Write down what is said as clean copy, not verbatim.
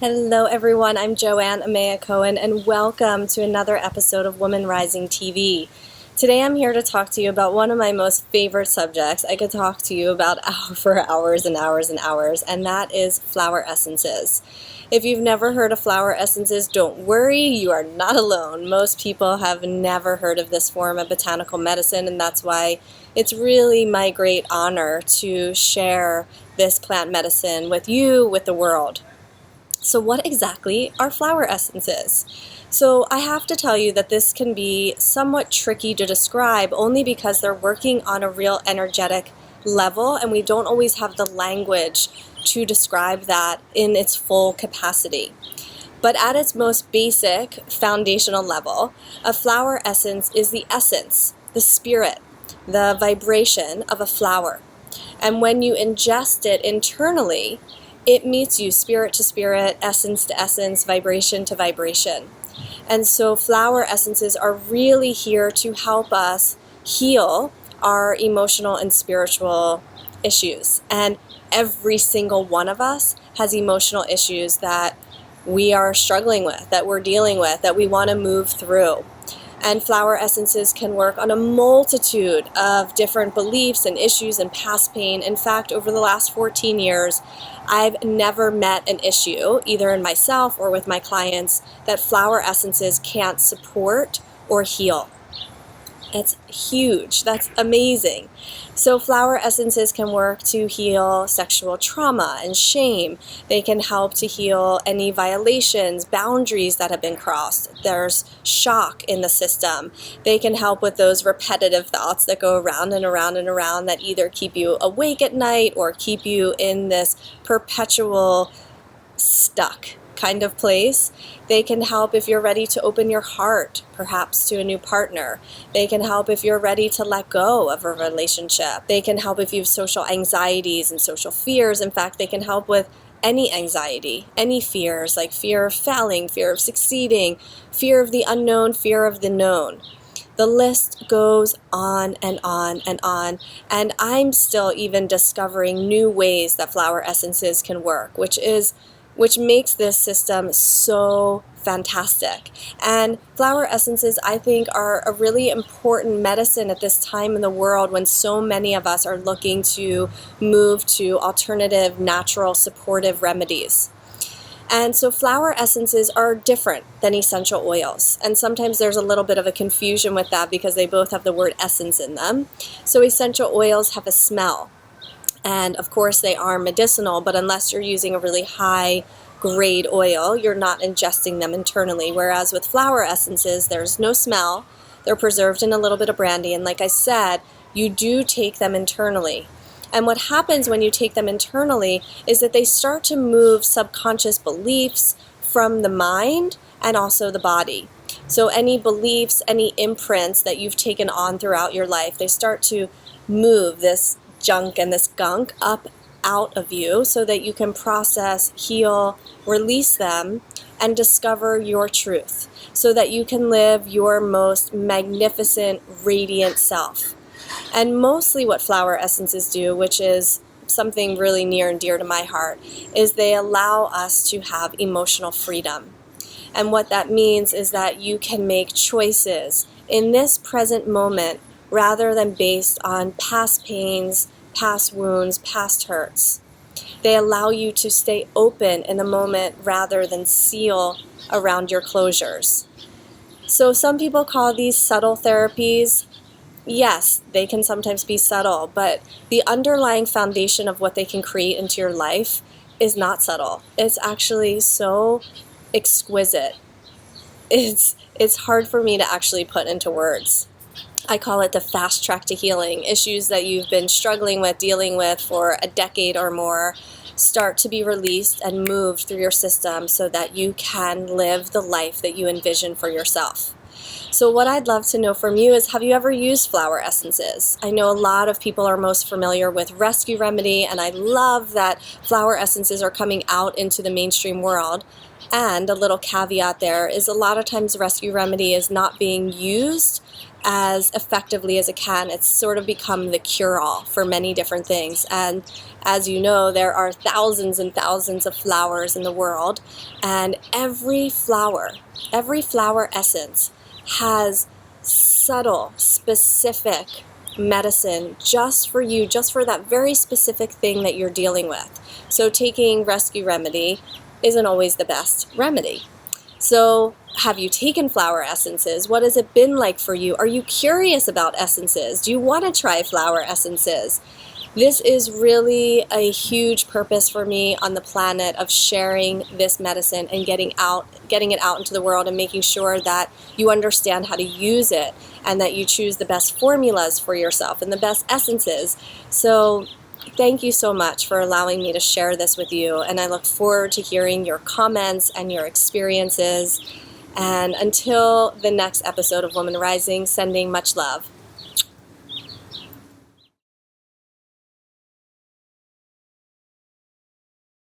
Hello everyone, I'm Joanne Amaya Cohen and welcome to another episode of WomanRising TV. Today I'm here to talk to you about one of my most favorite subjects. I could talk to you about for hours and hours and hours, and that is flower essences. If you've never heard of flower essences, don't worry, you are not alone. Most people have never heard of this form of botanical medicine, and that's why it's really my great honor to share this plant medicine with you, with the world. So what exactly are flower essences? So I have to tell you that this can be somewhat tricky to describe only because they're working on a real energetic level and we don't always have the language to describe that in its full capacity. But at its most basic foundational level, a flower essence is the essence, the spirit, the vibration of a flower. And when you ingest it internally, it meets you spirit to spirit, essence to essence, vibration to vibration. And so flower essences are really here to help us heal our emotional and spiritual issues. And every single one of us has emotional issues that we are struggling with, that we're dealing with, that we want to move through. And flower essences can work on a multitude of different beliefs and issues and past pain. In fact, over the last 14 years, I've never met an issue, either in myself or with my clients, that flower essences can't support or heal. It's huge. That's amazing. So flower essences can work to heal sexual trauma and shame. They can help to heal any violations, boundaries that have been crossed. There's shock in the system. They can help with those repetitive thoughts that go around and around and around that either keep you awake at night or keep you in this perpetual stuck kind of place. They can help if you're ready to open your heart, perhaps to a new partner. They can help if you're ready to let go of a relationship. They can help if you have social anxieties and social fears. In fact, they can help with any anxiety, any fears, like fear of failing, fear of succeeding, fear of the unknown, fear of the known. The list goes on and on and on, and I'm still even discovering new ways that flower essences can work, which makes this system so fantastic. And flower essences, I think, are a really important medicine at this time in the world when so many of us are looking to move to alternative, natural, supportive remedies. And so flower essences are different than essential oils. And sometimes there's a little bit of a confusion with that because they both have the word essence in them. So essential oils have a smell. And of course they are medicinal, but unless you're using a really high grade oil, you're not ingesting them internally. Whereas with flower essences, there's no smell. They're preserved in a little bit of brandy. And like I said, you do take them internally. And what happens when you take them internally is that they start to move subconscious beliefs from the mind and also the body. So any beliefs, any imprints that you've taken on throughout your life, they start to move this junk and this gunk up out of you so that you can process, heal, release them, and discover your truth so that you can live your most magnificent, radiant self. And mostly what flower essences do, which is something really near and dear to my heart, is they allow us to have emotional freedom. And what that means is that you can make choices in this present moment rather than based on past pains, past wounds, past hurts. They allow you to stay open in the moment rather than seal around your closures. So some people call these subtle therapies. Yes, they can sometimes be subtle, but the underlying foundation of what they can create into your life is not subtle. It's actually so exquisite. It's hard for me to actually put into words. I call it the fast track to healing. Issues that you've been struggling with, dealing with for a decade or more start to be released and moved through your system so that you can live the life that you envision for yourself. So what I'd love to know from you is, have you ever used flower essences? I know a lot of people are most familiar with Rescue Remedy, and I love that flower essences are coming out into the mainstream world. And a little caveat there is, a lot of times Rescue Remedy is not being used as effectively as it can. It's sort of become the cure-all for many different things. And as you know, there are thousands and thousands of flowers in the world, and every flower essence has subtle, specific medicine just for you, just for that very specific thing that you're dealing with. So taking Rescue Remedy isn't always the best remedy. So have you taken flower essences? What has it been like for you? Are you curious about essences? Do you want to try flower essences? This is really a huge purpose for me on the planet, of sharing this medicine and getting it out into the world, and making sure that you understand how to use it, and that you choose the best formulas for yourself and the best essences. So thank you so much for allowing me to share this with you, and I look forward to hearing your comments and your experiences. And until the next episode of Woman Rising, sending much love.